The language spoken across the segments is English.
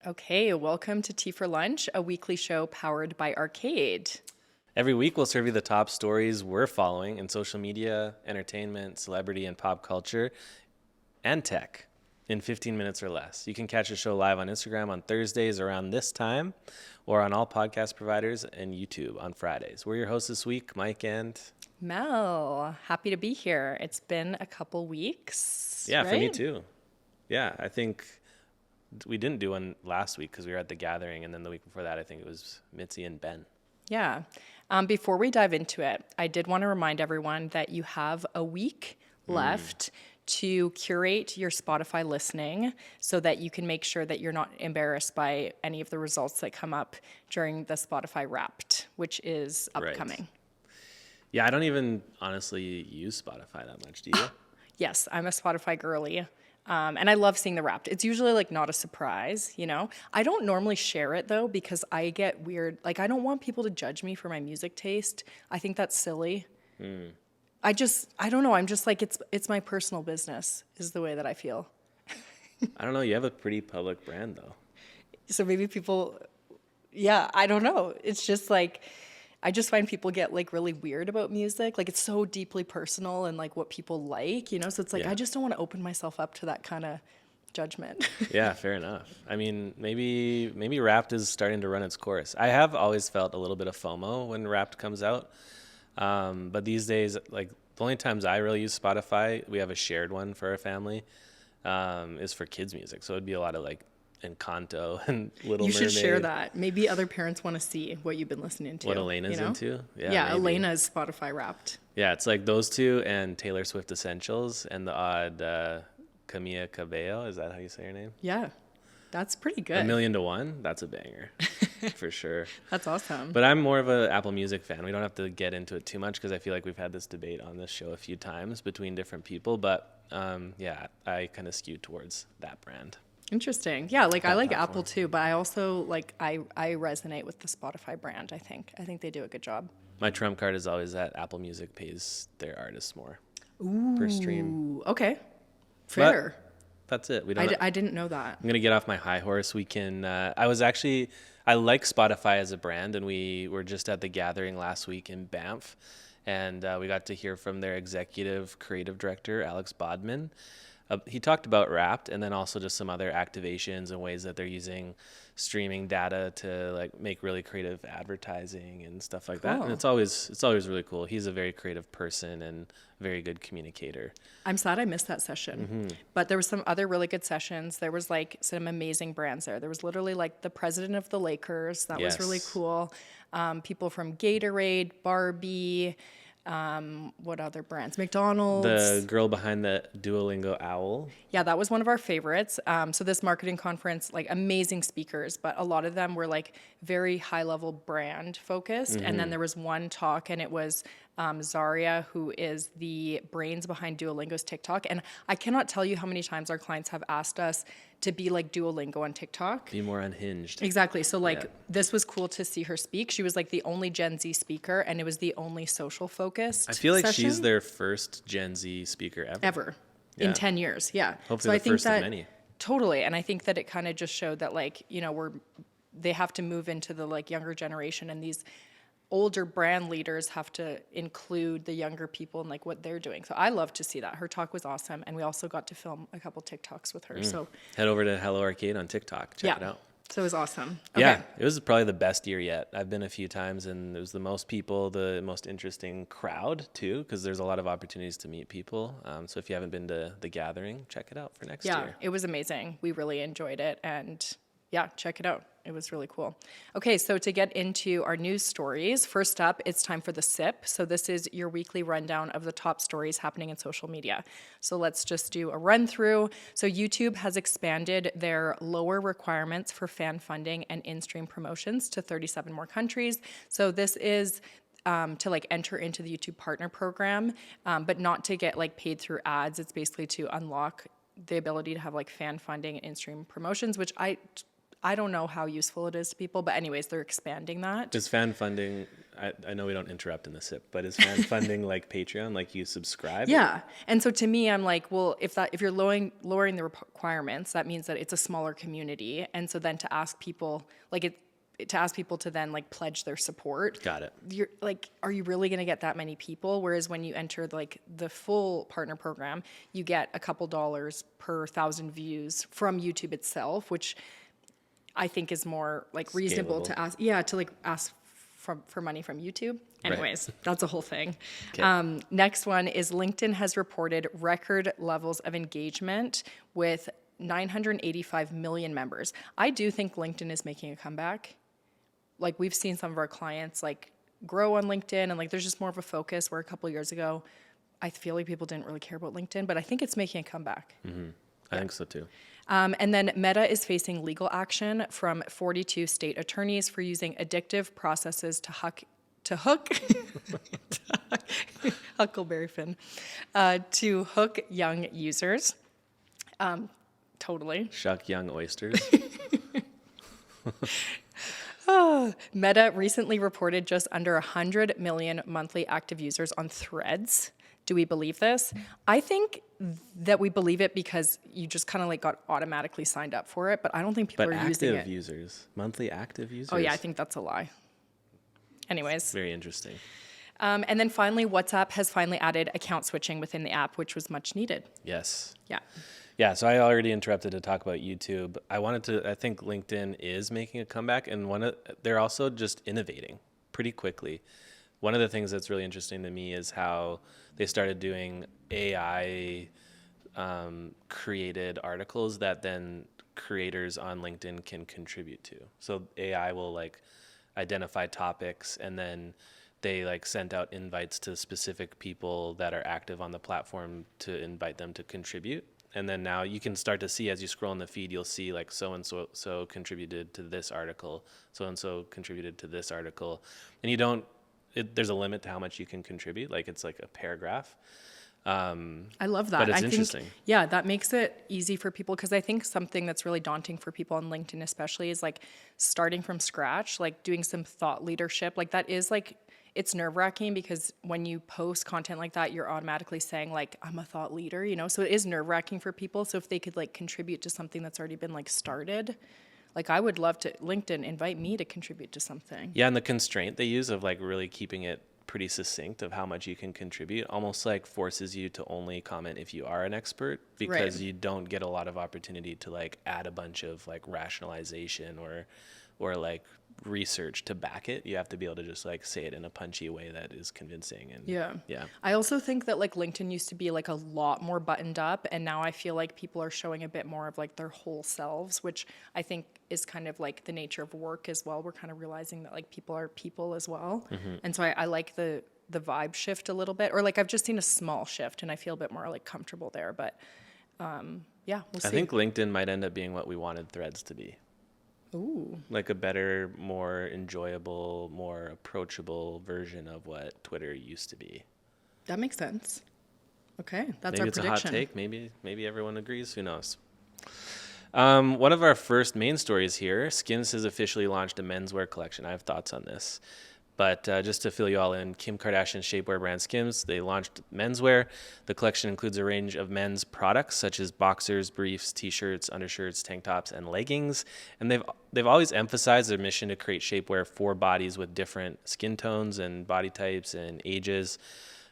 Okay, welcome to Tea for Lunch, a weekly show powered by Arcade. Every week, we'll serve you the top stories we're following in social media, entertainment, celebrity, and pop culture, and tech in 15 minutes or less. You can catch the show live on Instagram on Thursdays around this time, or on all podcast providers and YouTube on Fridays. We're your hosts this week, Mike and Mel. Happy to be here. It's been a couple weeks. yeah, right? for me too. Yeah, I think we didn't do one last week because we were at the gathering, and then the week before that, I think it was Mitzi and Ben. Yeah. Before we dive into it, I did want to remind everyone that you have a week left to curate your Spotify listening so that you can make sure that you're not embarrassed by any of the results that come up during the Spotify Wrapped, which is upcoming. Right. Yeah, I don't even honestly use Spotify that much, do you? Yes, I'm a Spotify girly. And I love seeing the Wrapped. It's usually like not a surprise, you know? I don't normally share it though because I get weird. Like I don't want people to judge me for my music taste. I think that's silly. I don't know. I'm just like, it's my personal business is the way that I feel. I don't know. You have a pretty public brand though. So maybe people, yeah, I don't know. It's just like, I just find people get like really weird about music. Like it's so deeply personal and like what people like, you know? So it's like, Yeah. I just don't want to open myself up to that kind of judgment. Yeah, fair enough. I mean, maybe Wrapped is starting to run its course. I have always felt a little bit of FOMO when Wrapped comes out. But these days, like the only times I really use Spotify, we have a shared one for our family, is for kids music. So it'd be a lot of like Encanto and Little You Mermaid. should share that. Maybe other parents want to see what you've been listening to. What Elena's you know? into. Yeah, maybe. Elena's Spotify Wrapped. Yeah, it's like those two and Taylor Swift Essentials and the odd Camila Cabello. Is that how you say her name? Yeah, that's pretty A good. Million to One. That's a banger for sure. That's awesome. But I'm more of an Apple Music fan. We don't have to get into it too much because I feel like we've had this debate on this show a few times between different people. But yeah, I kind of skew towards that brand. Interesting. Yeah, like I like platform. Apple too, but I also like I resonate with the Spotify brand, I think. I think they do a good job. My trump card is always that Apple Music pays their artists more per stream. Ooh, okay. Fair. That's it. We don't. I didn't know that. I'm gonna get off my high horse. We can. I like Spotify as a brand, and we were just at the gathering last week in Banff, and we got to hear from their executive creative director, Alex Bodman. He talked about Wrapped, and then also just some other activations and ways that they're using streaming data to like make really creative advertising and stuff like that. Cool. And it's always really cool. He's a very creative person and very good communicator. I'm sad I missed that session. But there was some other really good sessions. There was like some amazing brands there. There was literally like the president of the Lakers. That was really Yes. cool. People from Gatorade, Barbie, what other brands? McDonald's. The girl behind the Duolingo owl. Yeah, that was one of our favorites. So this marketing conference, like amazing speakers, but a lot of them were like very high level brand focused. And then there was one talk and it was Zaria, who is the brains behind Duolingo's TikTok. And I cannot tell you how many times our clients have asked us to be like Duolingo on TikTok. Be more unhinged. Exactly. So like Yeah. this was cool to see her speak. She was like the only Gen Z speaker and it was the only social focused I feel like she's session their first Gen Z speaker ever. in Yeah. 10 years. Yeah. Hopefully so I the think first of that many. totally. And I think that it kind of just showed that like, you know, they have to move into the like younger generation and these older brand leaders have to include the younger people and like what they're doing. So I love to see that. Her talk was awesome. And we also got to film a couple TikToks with her. So Head over to Hello Arcade on TikTok. Check it out. So it was awesome. Yeah, it was probably the best year yet. I've been a few times, and it was the most people, the most interesting crowd too, because there's a lot of opportunities to meet people. So if you haven't been to the gathering, check it out for next Yeah, year. it was amazing. We really enjoyed it. And yeah, check it out. It was really cool. Okay, so to get into our news stories, first up, it's time for the SIP. So this is your weekly rundown of the top stories happening in social media. So let's just do a run through. So YouTube has expanded their lower requirements for fan funding and in-stream promotions to 37 more countries. So this is to like enter into the YouTube partner program, but not to get like paid through ads. It's basically to unlock the ability to have like fan funding and in-stream promotions, which I don't know how useful it is to people, but anyways, they're expanding that. Is fan funding, I know we don't interrupt in the sip, but is fan funding like Patreon, like you subscribe? Yeah. And so to me, I'm like, well, if you're lowering the requirements, that means that it's a smaller community. And so then to ask people, to then like pledge their support. Got it. You're like, are you really going to get that many people? Whereas when you enter like the full partner program, you get a couple dollars per 1,000 views from YouTube itself, which I think is more like reasonable Scalable. to ask. Yeah, to like ask for money from YouTube. Anyways, that's a whole thing. Okay. Next one is LinkedIn has reported record levels of engagement with 985 million members. I do think LinkedIn is making a comeback. Like we've seen some of our clients like grow on LinkedIn, and like there's just more of a focus where a couple of years ago, I feel like people didn't really care about LinkedIn, but I think it's making a comeback. I think so too. And then Meta is facing legal action from 42 state attorneys for using addictive processes to hook Huckleberry Finn, to hook young users. Totally. Shuck young oysters. Meta recently reported just under 100 million monthly active users on Threads. Do we believe this? I think that we believe it because you just kind of like got automatically signed up for it, but I don't think people But are using active it. users, monthly active users. Oh yeah, I think that's a lie. Anyways. Very interesting. And then finally, WhatsApp has finally added account switching within the app, which was much needed. Yes. Yeah. Yeah, so I already interrupted to talk about YouTube. I think LinkedIn is making a comeback, and they're also just innovating pretty quickly. One of the things that's really interesting to me is how they started doing AI created articles that then creators on LinkedIn can contribute to. So AI will like identify topics, and then they like sent out invites to specific people that are active on the platform to invite them to contribute. And then now you can start to see, as you scroll in the feed, you'll see like so contributed to this article, so contributed to this article. And there's a limit to how much you can contribute. Like it's like a paragraph. I love that. But it's I think, interesting. yeah, that makes it easy for people, because I think something that's really daunting for people on LinkedIn especially is like starting from scratch, like doing some thought leadership. Like that is like, it's nerve-wracking because when you post content like that, you're automatically saying like, I'm a thought leader, so it is nerve-wracking for people. So if they could like contribute to something that's already been like started, like I would love to, LinkedIn, invite me to contribute to something. Yeah, and the constraint they use of like really keeping it pretty succinct of how much you can contribute almost like forces you to only comment if you are an expert, because Right. you don't get a lot of opportunity to like add a bunch of like rationalization or like research to back it. You have to be able to just like say it in a punchy way that is convincing. And yeah. I also think that like LinkedIn used to be like a lot more buttoned up, and now I feel like people are showing a bit more of like their whole selves, which I think is kind of like the nature of work as well. We're kind of realizing that like people are people as well. And so I like the vibe shift a little bit, or like I've just seen a small shift and I feel a bit more like comfortable there. But yeah, we'll see. I think LinkedIn might end up being what we wanted Threads to be. Ooh. Like a better, more enjoyable, more approachable version of what Twitter used to be. That makes sense. Okay, that's Maybe our it's prediction. a hot take. Maybe everyone agrees. Who knows? One of our first main stories here, SKIMS has officially launched a menswear collection. I have thoughts on this. But just to fill you all in, Kim Kardashian's shapewear brand SKIMS, they launched menswear. The collection includes a range of men's products such as boxers, briefs, t-shirts, undershirts, tank tops, and leggings. And they've always emphasized their mission to create shapewear for bodies with different skin tones and body types and ages.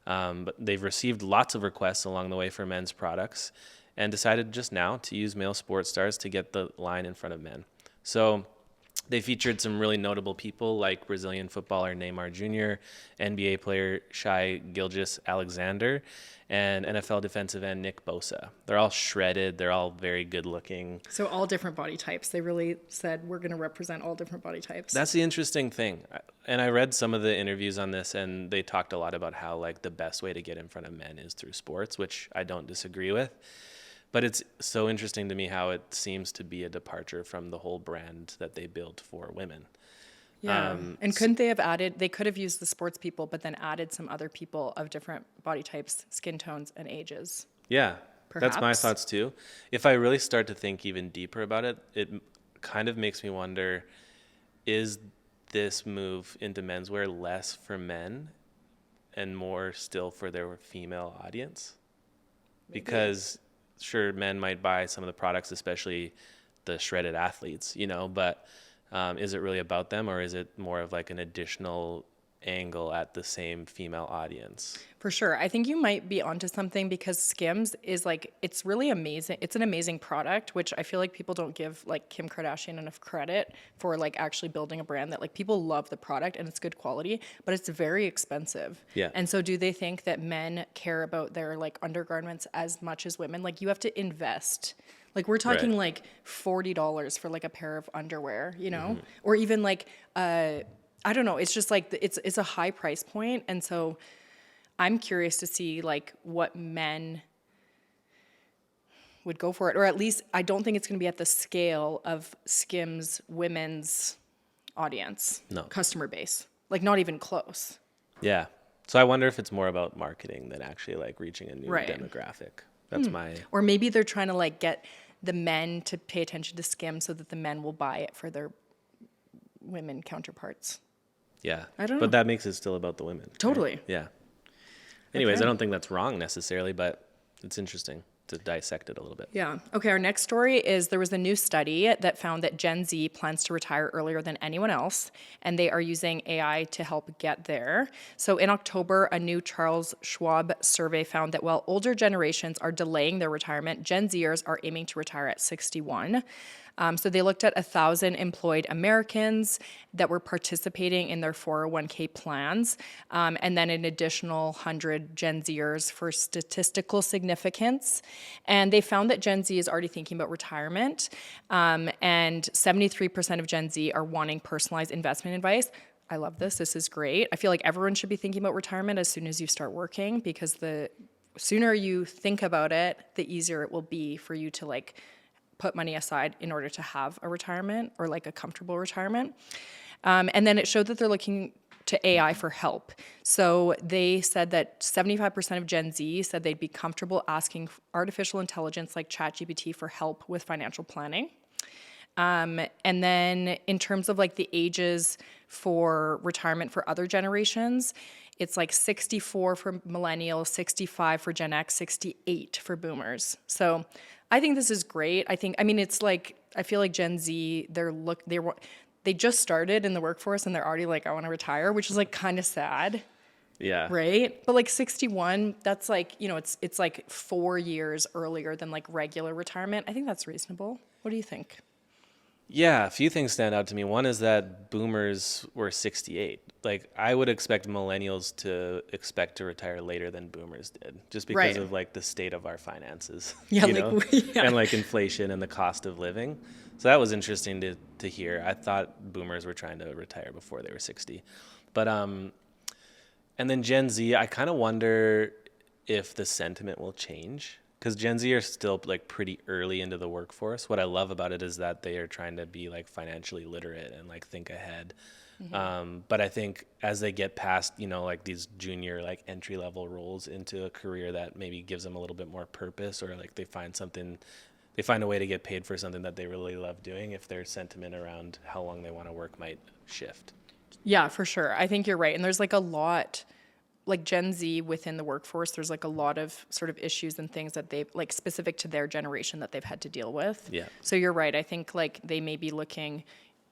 But they've received lots of requests along the way for men's products and decided just now to use male sports stars to get the line in front of men. So they featured some really notable people like Brazilian footballer Neymar Jr., NBA player Shai Gilgeous-Alexander, and NFL defensive end Nick Bosa. They're all shredded. They're all very good looking. So all different body types. They really said we're going to represent all different body types. That's the interesting thing. And I read some of the interviews on this, and they talked a lot about how like the best way to get in front of men is through sports, which I don't disagree with. But it's so interesting to me how it seems to be a departure from the whole brand that they built for women. Yeah. And couldn't they have added, they could have used the sports people, but then added some other people of different body types, skin tones, and ages? Yeah, that's my Perhaps. thoughts too. If I really start to think even deeper about it, it kind of makes me wonder, is this move into menswear less for men and more still for their female audience? Because sure, men might buy some of the products, especially the shredded athletes, but is it really about them, or is it more of like an additional angle at the same female audience? For sure. I think you might be onto something, because Skims is like, it's really amazing. It's an amazing product, which I feel like people don't give like Kim Kardashian enough credit for, like actually building a brand that like people love the product and it's good quality, but it's very expensive. Yeah. And so do they think that men care about their like undergarments as much as women? Like you have to invest. Like we're talking Right. like $40 for like a pair of underwear, or even like, I don't know. It's just like it's a high price point. And so I'm curious to see like what men would go for it, or at least I don't think it's going to be at the scale of Skims women's audience, No. customer base, like not even close. Yeah. So I wonder if it's more about marketing than actually like reaching a new Right. demographic. That's my... Or maybe they're trying to like get the men to pay attention to Skims so that the men will buy it for their women counterparts. Yeah. I don't know. But that makes it still about the women. right? Totally. Yeah. Anyways, Okay. I don't think that's wrong necessarily, but it's interesting to dissect it a little bit. Yeah. Okay. Our next story is there was a new study that found that Gen Z plans to retire earlier than anyone else, and they are using AI to help get there. So in October, a new Charles Schwab survey found that while older generations are delaying their retirement, Gen Zers are aiming to retire at 61. So they looked at 1,000 employed Americans that were participating in their 401k plans, and then an additional 100 Gen Zers for statistical significance. And they found that Gen Z is already thinking about retirement, and 73% of Gen Z are wanting personalized investment advice. I love this. This is great. I feel like everyone should be thinking about retirement as soon as you start working, because the sooner you think about it, the easier it will be for you to like put money aside in order to have a retirement, or like a comfortable retirement. And then it showed that they're looking to AI for help. So they said that 75% of Gen Z said they'd be comfortable asking artificial intelligence like ChatGPT for help with financial planning. And then in terms of like the ages for retirement for other generations, it's like 64 for millennials, 65 for Gen X, 68 for boomers. So I think this is great. It's like, I feel like Gen Z, they just started in the workforce and they're already like, I want to retire, which is like kind of sad, Yeah. right? But like 61, that's like, it's like 4 years earlier than like regular retirement. I think that's reasonable. What do you think? Yeah, a few things stand out to me. One is that boomers were 68. Like, I would expect millennials to expect to retire later than boomers did, just because Right. of like the state of our finances, Yeah, you like, know, yeah. and like inflation and the cost of living. So that was interesting to hear. I thought boomers were trying to retire before they were 60, but and then Gen Z, I kind of wonder if the sentiment will change. Because Gen Z are still like pretty early into the workforce. What I love about it is that they are trying to be like financially literate and like think ahead. But I think as they get past, like these junior like entry level roles into a career that maybe gives them a little bit more purpose, or like they find a way to get paid for something that they really love doing, if their sentiment around how long they want to work might shift. Yeah, for sure. I think you're right. And there's like a lot, like Gen Z within the workforce, there's like a lot of sort of issues and things that they've like specific to their generation that they've had to deal with. Yeah. So you're right. I think like they may be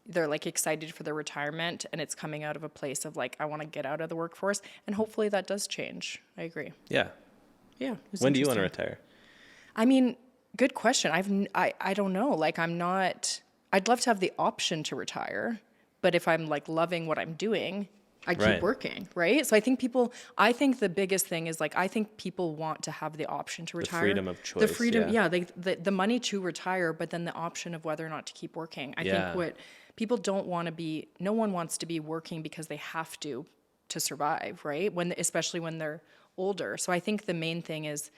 they're like excited for their retirement, and it's coming out of a place of like, I want to get out of the workforce, and hopefully that does change. I agree. Yeah. Yeah. It's When do you want to interesting. retire? I mean, good question. I don't know. Like I'd love to have the option to retire, but if I'm like loving what I'm doing, I keep Right. working, right? So I think the biggest thing is like, I think people want to have the option to retire. freedom of The choice, freedom, yeah. the money to retire, but then the option of whether or not to keep working. I Yeah. think what people don't want to be, no one wants to be working because they have to survive, right? Especially when they're older. So I think the main thing is,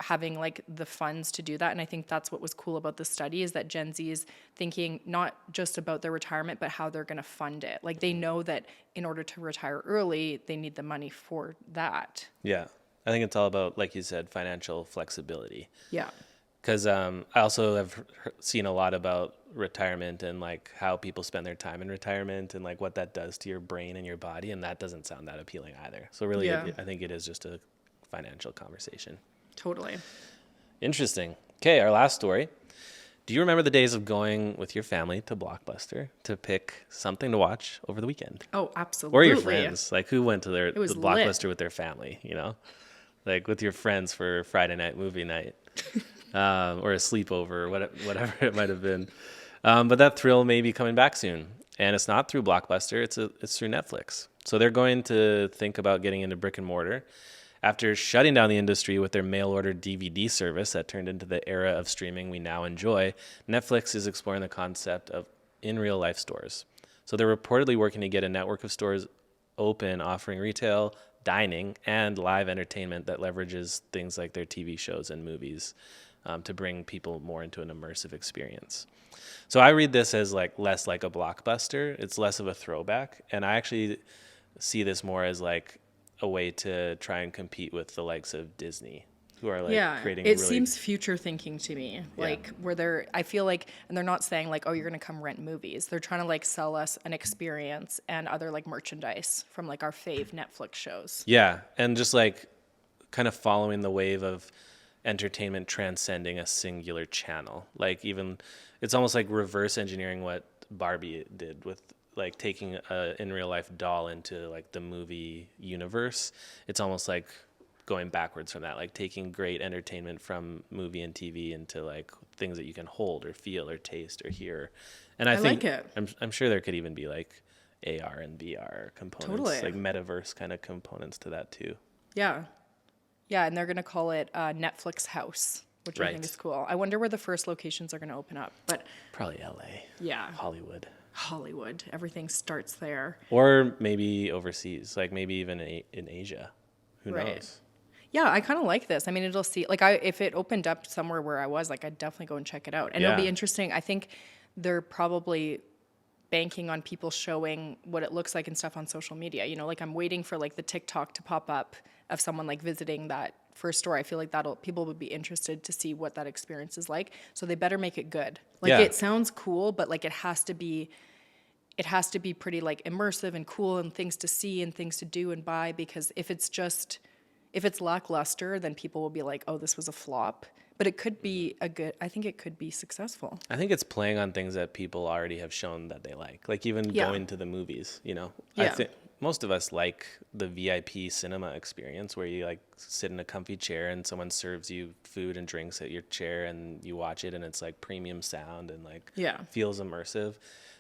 having like the funds to do that. And I think that's what was cool about the study, is that Gen Z is thinking not just about their retirement, but how they're going to fund it. Like they know that in order to retire early, they need the money for that. Yeah. I think it's all about, like you said, financial flexibility. Yeah. Because I also have seen a lot about retirement and like how people spend their time in retirement and like what that does to your brain and your body, and that doesn't sound that appealing either. So really, Yeah. I think it is just a financial conversation. Totally. Interesting. Okay, our last story. Do you remember the days of going with your family to Blockbuster to pick something to watch over the weekend? Oh, Or absolutely. your friends? Like who went to the was Blockbuster lit. with their family, you know? Like with your friends for Friday night movie night. Or a sleepover, or whatever it might have been. But that thrill may be coming back soon. And it's not through Blockbuster, it's through Netflix. So they're going to think about getting into brick and mortar. After shutting down the industry with their mail order DVD service that turned into the era of streaming we now enjoy, Netflix is exploring the concept of in real life stores. So they're reportedly working to get a network of stores open, offering retail, dining, and live entertainment that leverages things like their TV shows and movies to bring people more into an immersive experience. So I read this as like less like a blockbuster. It's less of a throwback. And I actually see this more as like a way to try and compete with the likes of Disney, who are like creating it really seems future thinking to me, like where they're, I feel like, and they're not saying like, oh, you're gonna come rent movies. They're trying to like sell us an experience and other like merchandise from like our fave Netflix shows. yeah, and just like kind of following the wave of entertainment transcending a singular channel. Like even it's almost like reverse engineering what Barbie did with like taking a in real life doll into like the movie universe. It's almost like going backwards from that, like taking great entertainment from movie and TV into like things that you can hold or feel or taste or hear. And I think like it. I'm sure there could even be like AR and VR components, Totally. like metaverse kind of components to that too. Yeah. Yeah, and they're gonna call it Netflix House, which I think Right. is cool. I wonder where the first locations are gonna open up, but Probably LA, yeah, Hollywood, Hollywood, everything starts there. or maybe overseas, like maybe even in Asia. Who Right. knows? Yeah, I kind of like this. I mean, it'll see, like, if it opened up somewhere where I was, like, I'd definitely go and check it out. And it'll be Yeah. interesting. I think they're probably banking on people showing what it looks like and stuff on social media. You know, like, I'm waiting for, like, the TikTok to pop up of someone, like, visiting that first store. I feel like people would be interested to see what that experience is like. So they better make it good. Like, Yeah. it sounds cool, but, like, it has to be pretty, like, immersive and cool and things to see and things to do and buy, because if it's lackluster, then people will be like, oh, this was a flop. But it could be I think it could be successful. I think it's playing on things that people already have shown that they like even Yeah. going to the movies, you know. Yeah. I think most of us like the VIP cinema experience where you like sit in a comfy chair and someone serves you food and drinks at your chair and you watch it and it's like premium sound and like Yeah. feels immersive.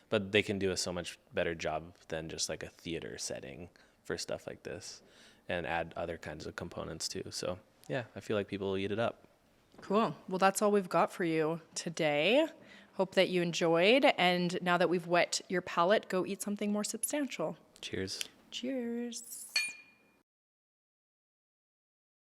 But they can do a so much better job than just like a theater setting for stuff like this and add other kinds of components too. So, yeah, I feel like people will eat it up. Cool. Well, that's all we've got for you today. Hope that you enjoyed. And now that we've whet your palate, go eat something more substantial. Cheers. Cheers.